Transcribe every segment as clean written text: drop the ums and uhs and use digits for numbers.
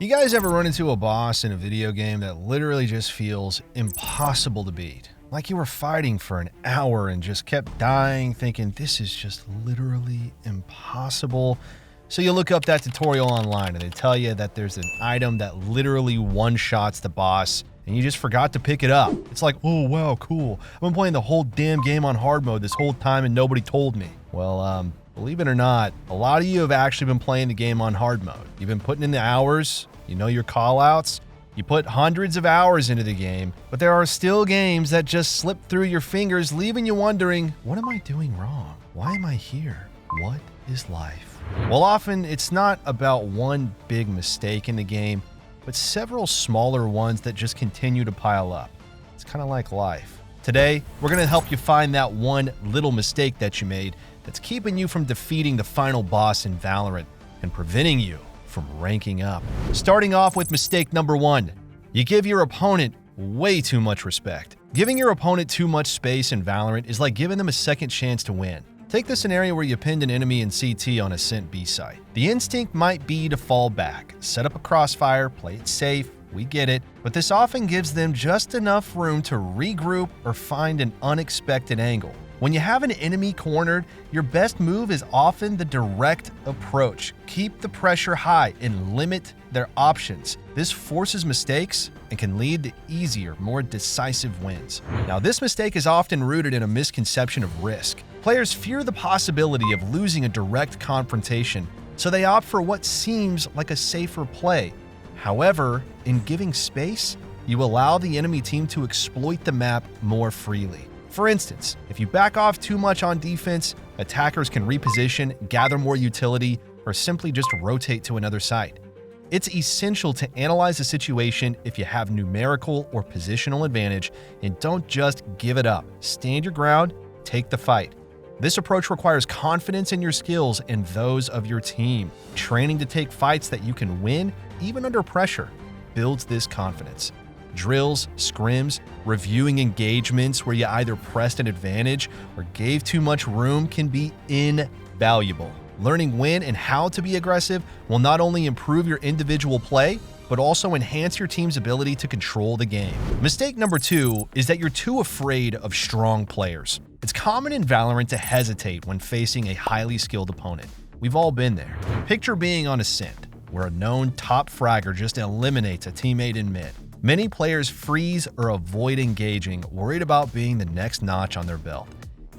You guys ever run into a boss in a video game that literally just feels impossible to beat? Like you were fighting for an hour and just kept dying, thinking this is just literally impossible. So you look up that tutorial online and they tell you that there's an item that literally one-shots the boss and you just forgot to pick it up. It's like, oh wow, cool. I've been playing the whole damn game on hard mode this whole time and nobody told me. Well, believe it or not, a lot of you have actually been playing the game on hard mode. You've been putting in the hours, you know your callouts, you put hundreds of hours into the game, but there are still games that just slip through your fingers, leaving you wondering, what am I doing wrong? Why am I here? What is life? Well, often it's not about one big mistake in the game, but several smaller ones that just continue to pile up. It's kind of like life. Today, we're going to help you find that one little mistake that you made that's keeping you from defeating the final boss in Valorant and preventing you from ranking up. Starting off with mistake number 1, you give your opponent way too much respect. Giving your opponent too much space in Valorant is like giving them a second chance to win. Take the scenario where you pinned an enemy in CT on a Cent B site. The instinct might be to fall back, set up a crossfire, play it safe, we get it, but this often gives them just enough room to regroup or find an unexpected angle. When you have an enemy cornered, your best move is often the direct approach. Keep the pressure high and limit their options. This forces mistakes and can lead to easier, more decisive wins. Now, this mistake is often rooted in a misconception of risk. Players fear the possibility of losing a direct confrontation, so they opt for what seems like a safer play. However, in giving space, you allow the enemy team to exploit the map more freely. For instance, if you back off too much on defense, attackers can reposition, gather more utility, or simply just rotate to another site. It's essential to analyze the situation if you have numerical or positional advantage, and don't just give it up. Stand your ground, take the fight. This approach requires confidence in your skills and those of your team. Training to take fights that you can win, even under pressure, builds this confidence. Drills, scrims, reviewing engagements where you either pressed an advantage or gave too much room can be invaluable. Learning when and how to be aggressive will not only improve your individual play, but also enhance your team's ability to control the game. Mistake number 2 is that you're too afraid of strong players. It's common in Valorant to hesitate when facing a highly skilled opponent. We've all been there. Picture being on a Cent, where a known top fragger just eliminates a teammate in mid. Many players freeze or avoid engaging, worried about being the next notch on their belt.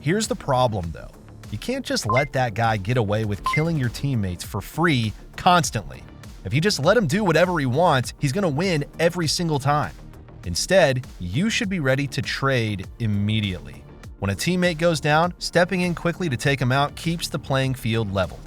Here's the problem though. You can't just let that guy get away with killing your teammates for free constantly. If you just let him do whatever he wants, he's gonna win every single time. Instead, you should be ready to trade immediately. When a teammate goes down, stepping in quickly to take him out keeps the playing field leveled.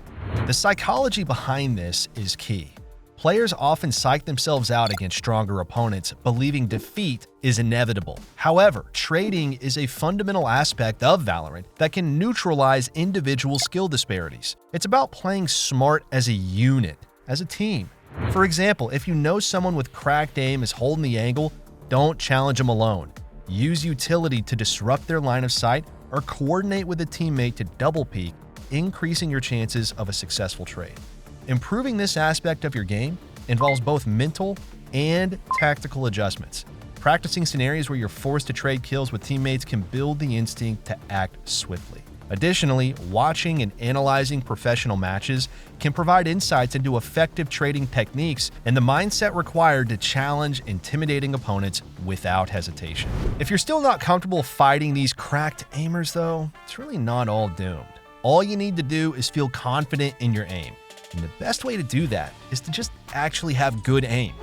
The psychology behind this is key. Players often psych themselves out against stronger opponents, believing defeat is inevitable. However, trading is a fundamental aspect of Valorant that can neutralize individual skill disparities. It's about playing smart as a unit, as a team. For example, if you know someone with cracked aim is holding the angle, don't challenge them alone. Use utility to disrupt their line of sight or coordinate with a teammate to double peek, increasing your chances of a successful trade. Improving this aspect of your game involves both mental and tactical adjustments. Practicing scenarios where you're forced to trade kills with teammates can build the instinct to act swiftly. Additionally, watching and analyzing professional matches can provide insights into effective trading techniques and the mindset required to challenge intimidating opponents without hesitation. If you're still not comfortable fighting these cracked aimers though, it's really not all doomed. All you need to do is feel confident in your aim. And the best way to do that is to just actually have good aim.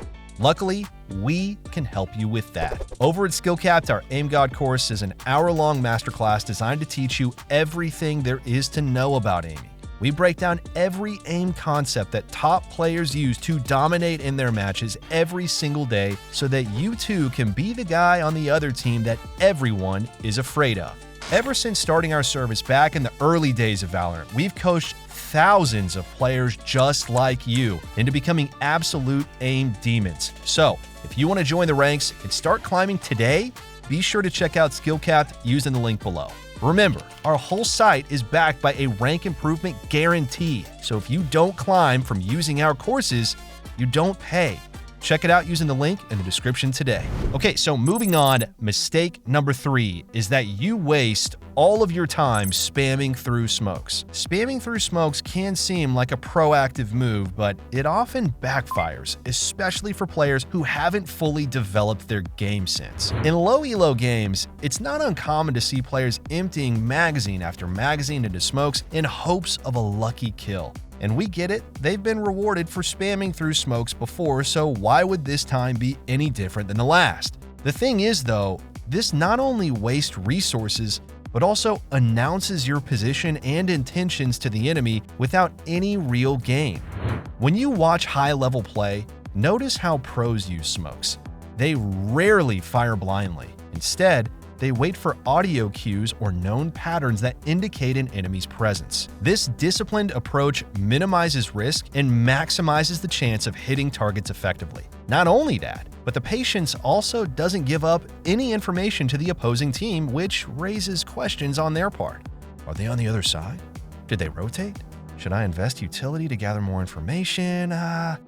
Luckily, we can help you with that. Over at SkillCapped, our Aim God course is an hour-long masterclass designed to teach you everything there is to know about aiming. We break down every aim concept that top players use to dominate in their matches every single day so that you too can be the guy on the other team that everyone is afraid of. Ever since starting our service back in the early days of Valorant, we've coached thousands of players just like you into becoming absolute aim demons. So, if you want to join the ranks and start climbing today, be sure to check out SkillCapped using the link below. Remember, our whole site is backed by a rank improvement guarantee, so if you don't climb from using our courses, You don't pay. Check it out using the link in the description today. Okay, so moving on, mistake number 3 is that you waste all of your time spamming through smokes. Spamming through smokes can seem like a proactive move, but it often backfires, especially for players who haven't fully developed their game sense. In low elo games, it's not uncommon to see players emptying magazine after magazine into smokes in hopes of a lucky kill. And we get it, they've been rewarded for spamming through smokes before, so why would this time be any different than the last? The thing is though, this not only wastes resources, but also announces your position and intentions to the enemy without any real gain. When you watch high-level play, notice how pros use smokes. They rarely fire blindly. Instead, they wait for audio cues or known patterns that indicate an enemy's presence. This disciplined approach minimizes risk and maximizes the chance of hitting targets effectively. Not only that, but the patience also doesn't give up any information to the opposing team, which raises questions on their part. Are they on the other side? Did they rotate? Should I invest utility to gather more information?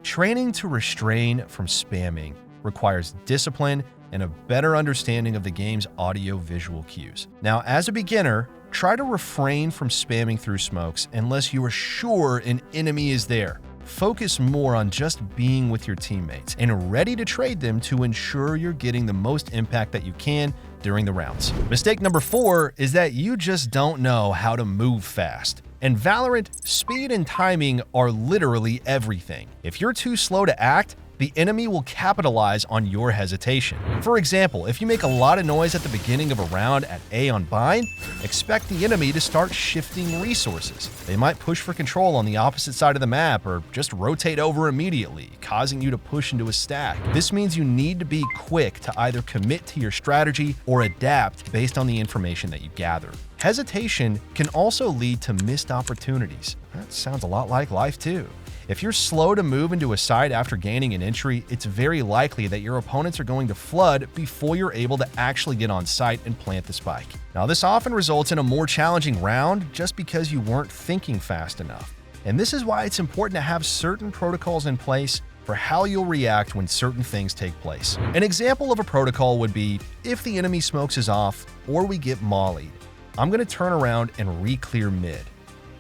Training to restrain from spamming requires discipline and a better understanding of the game's audio-visual cues. Now, as a beginner, try to refrain from spamming through smokes unless you are sure an enemy is there. Focus more on just being with your teammates and ready to trade them to ensure you're getting the most impact that you can during the rounds. Mistake number 4 is that you just don't know how to move fast. In Valorant, speed and timing are literally everything. If you're too slow to act, the enemy will capitalize on your hesitation. For example, if you make a lot of noise at the beginning of a round at A on bind, expect the enemy to start shifting resources. They might push for control on the opposite side of the map or just rotate over immediately, causing you to push into a stack. This means you need to be quick to either commit to your strategy or adapt based on the information that you gather. Hesitation can also lead to missed opportunities. That sounds a lot like life too. If you're slow to move into a site after gaining an entry, it's very likely that your opponents are going to flood before you're able to actually get on site and plant the spike. Now, this often results in a more challenging round just because you weren't thinking fast enough. And this is why it's important to have certain protocols in place for how you'll react when certain things take place. An example of a protocol would be if the enemy smokes is off or we get mollied, I'm going to turn around and re-clear mid.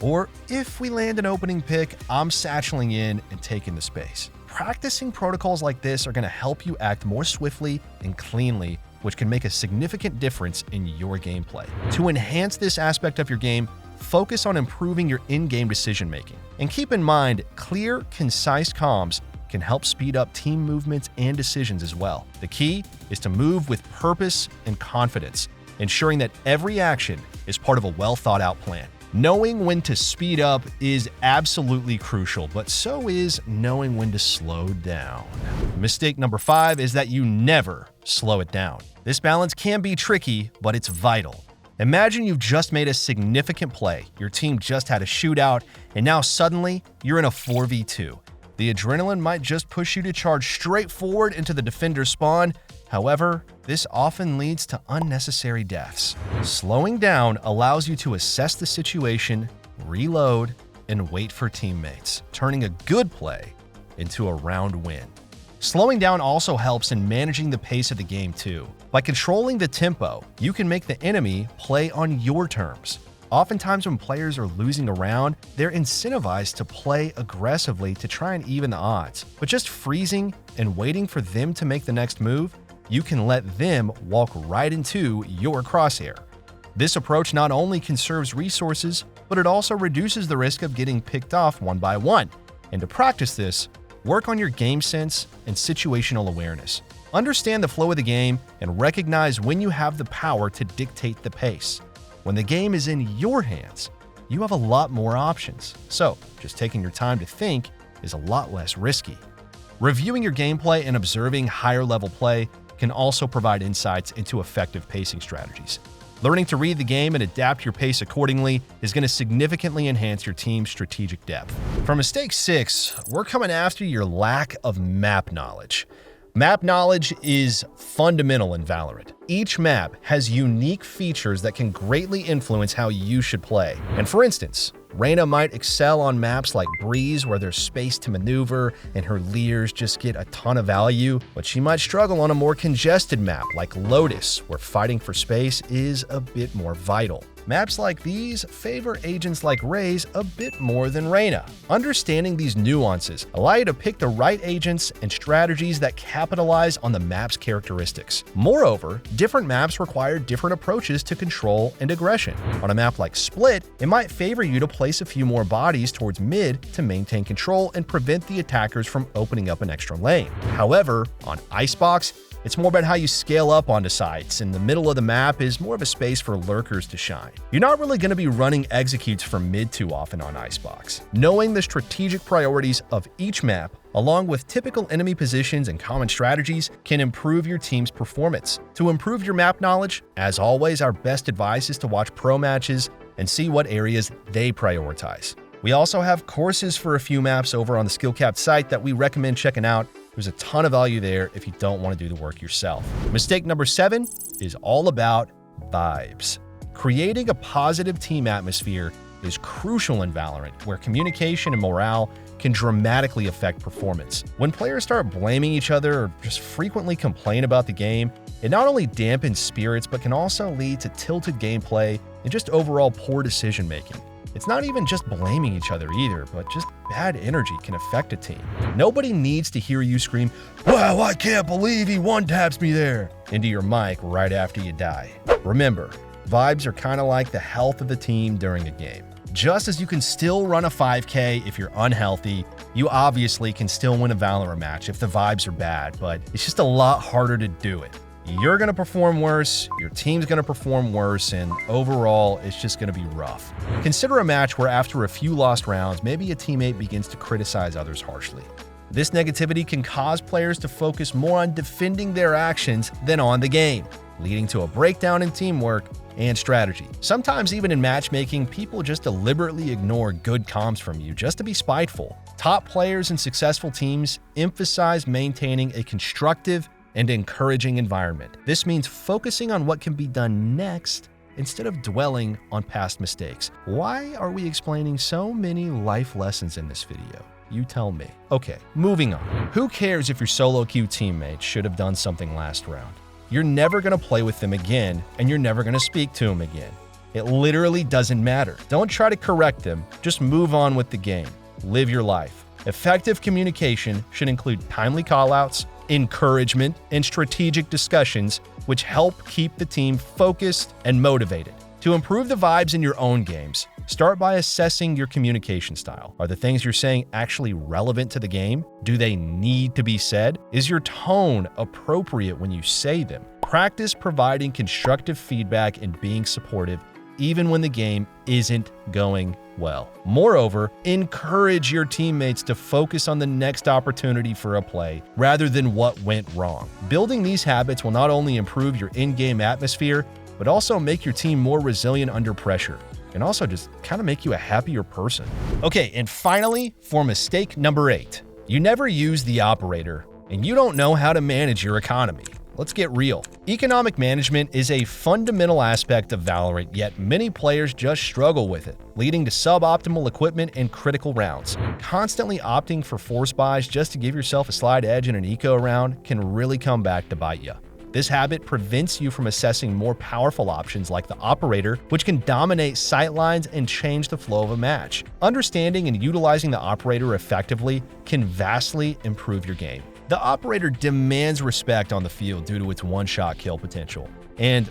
Or if we land an opening pick, I'm satcheling in and taking the space. Practicing protocols like this are going to help you act more swiftly and cleanly, which can make a significant difference in your gameplay. To enhance this aspect of your game, focus on improving your in-game decision-making. And keep in mind, clear, concise comms can help speed up team movements and decisions as well. The key is to move with purpose and confidence, ensuring that every action is part of a well-thought-out plan. Knowing when to speed up is absolutely crucial, but so is knowing when to slow down. Mistake number 5 is that you never slow it down. This balance can be tricky, but it's vital. Imagine you've just made a significant play, your team just had a shootout, and now suddenly you're in a 4v2. The adrenaline might just push you to charge straight forward into the defender's spawn. However, this often leads to unnecessary deaths. Slowing down allows you to assess the situation, reload, and wait for teammates, turning a good play into a round win. Slowing down also helps in managing the pace of the game too. By controlling the tempo, you can make the enemy play on your terms. Oftentimes when players are losing a round, they're incentivized to play aggressively to try and even the odds. But just freezing and waiting for them to make the next move, you can let them walk right into your crosshair. This approach not only conserves resources, but it also reduces the risk of getting picked off one by one. And to practice this, work on your game sense and situational awareness. Understand the flow of the game and recognize when you have the power to dictate the pace. When the game is in your hands, you have a lot more options. So, just taking your time to think is a lot less risky. Reviewing your gameplay and observing higher-level play can also provide insights into effective pacing strategies. Learning to read the game and adapt your pace accordingly is going to significantly enhance your team's strategic depth. For mistake 6, we're coming after your lack of map knowledge. Map knowledge is fundamental in Valorant. Each map has unique features that can greatly influence how you should play. And for instance, Reyna might excel on maps like Breeze, where there's space to maneuver and her leers just get a ton of value, but she might struggle on a more congested map like Lotus, where fighting for space is a bit more vital. Maps like these favor agents like Raze a bit more than Reyna. Understanding these nuances allow you to pick the right agents and strategies that capitalize on the map's characteristics. Moreover, different maps require different approaches to control and aggression. On a map like Split, it might favor you to place a few more bodies towards mid to maintain control and prevent the attackers from opening up an extra lane. However, on Icebox, it's more about how you scale up onto sites, and the middle of the map is more of a space for lurkers to shine. You're not really going to be running executes from mid too often on Icebox. Knowing the strategic priorities of each map, along with typical enemy positions and common strategies, can improve your team's performance. To improve your map knowledge, as always, our best advice is to watch pro matches and see what areas they prioritize. We also have courses for a few maps over on the SkillCapped site that we recommend checking out. There's a ton of value there if you don't want to do the work yourself. Mistake number 7 is all about vibes. Creating a positive team atmosphere is crucial in Valorant, where communication and morale can dramatically affect performance. When players start blaming each other or just frequently complain about the game, it not only dampens spirits, but can also lead to tilted gameplay and just overall poor decision-making. It's not even just blaming each other either, but just bad energy can affect a team. Nobody needs to hear you scream, "Wow, I can't believe he one-taps me there," into your mic right after you die. Remember, vibes are kind of like the health of the team during a game. Just as you can still run a 5K if you're unhealthy, you obviously can still win a Valorant match if the vibes are bad, but it's just a lot harder to do it. You're going to perform worse, your team's going to perform worse, and overall, it's just going to be rough. Consider a match where after a few lost rounds, maybe a teammate begins to criticize others harshly. This negativity can cause players to focus more on defending their actions than on the game, leading to a breakdown in teamwork and strategy. Sometimes even in matchmaking, people just deliberately ignore good comms from you just to be spiteful. Top players and successful teams emphasize maintaining a constructive and encouraging environment. This means focusing on what can be done next instead of dwelling on past mistakes. Why are we explaining so many life lessons in this video? You tell me. Okay, moving on. Who cares if your solo queue teammate should have done something last round? You're never gonna play with them again, and you're never gonna speak to them again. It literally doesn't matter. Don't try to correct them, just move on with the game. Live your life. Effective communication should include timely callouts, encouragement, and strategic discussions, which help keep the team focused and motivated. To improve the vibes in your own games, start by assessing your communication style. Are the things you're saying actually relevant to the game? Do they need to be said? Is your tone appropriate when you say them? Practice providing constructive feedback and being supportive even when the game isn't going well. Moreover, encourage your teammates to focus on the next opportunity for a play rather than what went wrong. Building these habits will not only improve your in-game atmosphere, but also make your team more resilient under pressure, and also just kind of make you a happier person. Okay, and finally, for mistake number 8, you never use the operator, and you don't know how to manage your economy. Let's get real. Economic management is a fundamental aspect of Valorant, yet many players just struggle with it, leading to suboptimal equipment and critical rounds. Constantly opting for force buys just to give yourself a slight edge in an eco round can really come back to bite you. This habit prevents you from assessing more powerful options like the operator, which can dominate sightlines and change the flow of a match. Understanding and utilizing the operator effectively can vastly improve your game. The operator demands respect on the field due to its one-shot kill potential. And,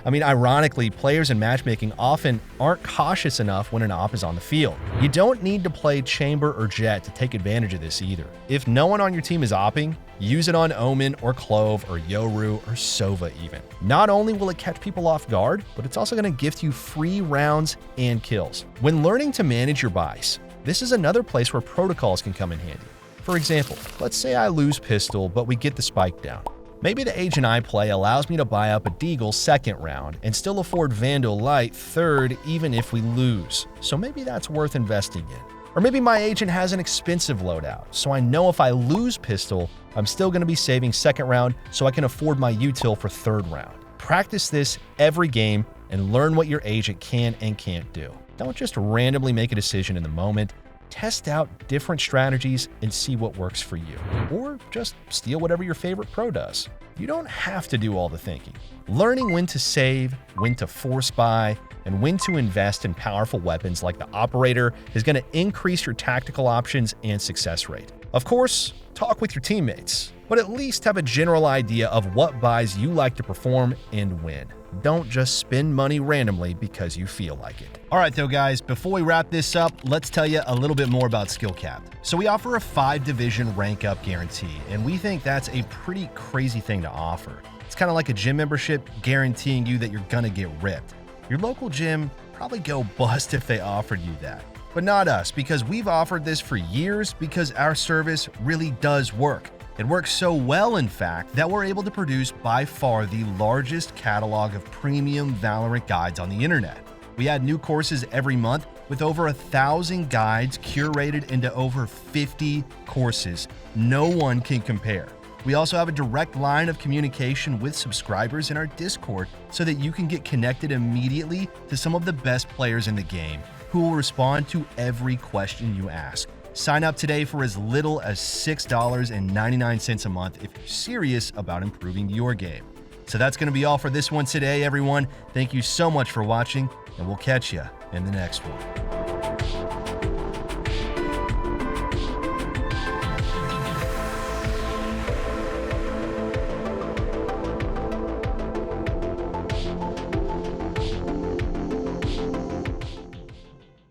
ironically, players in matchmaking often aren't cautious enough when an op is on the field. You don't need to play Chamber or Jet to take advantage of this either. If no one on your team is opping, use it on Omen or Clove or Yoru or Sova even. Not only will it catch people off guard, but it's also going to gift you free rounds and kills. When learning to manage your buys, this is another place where protocols can come in handy. For example, let's say I lose pistol, but we get the spike down. Maybe the agent I play allows me to buy up a Deagle second round and still afford Vandal Light third even if we lose. So maybe that's worth investing in. Or maybe my agent has an expensive loadout, so I know if I lose pistol, I'm still going to be saving second round so I can afford my util for third round. Practice this every game and learn what your agent can and can't do. Don't just randomly make a decision in the moment. Test out different strategies and see what works for you. Or just steal whatever your favorite pro does. You don't have to do all the thinking. Learning when to save, when to force buy, and when to invest in powerful weapons like the Operator is going to increase your tactical options and success rate. Of course, talk with your teammates, but at least have a general idea of what buys you like to perform and when. Don't just spend money randomly because you feel like it. All right, though, guys, before we wrap this up, let's tell you a little bit more about SkillCapped. So we offer a 5-division rank up guarantee, and we think that's a pretty crazy thing to offer. It's kind of like a gym membership guaranteeing you that you're gonna get ripped. Your local gym probably go bust if they offered you that. But not us, because we've offered this for years because our service really does work. It works so well, in fact, that we're able to produce by far the largest catalog of premium Valorant guides on the internet. We add new courses every month with over 1,000 guides curated into over 50 courses. No one can compare. We also have a direct line of communication with subscribers in our Discord so that you can get connected immediately to some of the best players in the game who will respond to every question you ask. Sign up today for as little as $6.99 a month if you're serious about improving your game. So that's going to be all for this one today, everyone. Thank you so much for watching, and we'll catch you in the next one.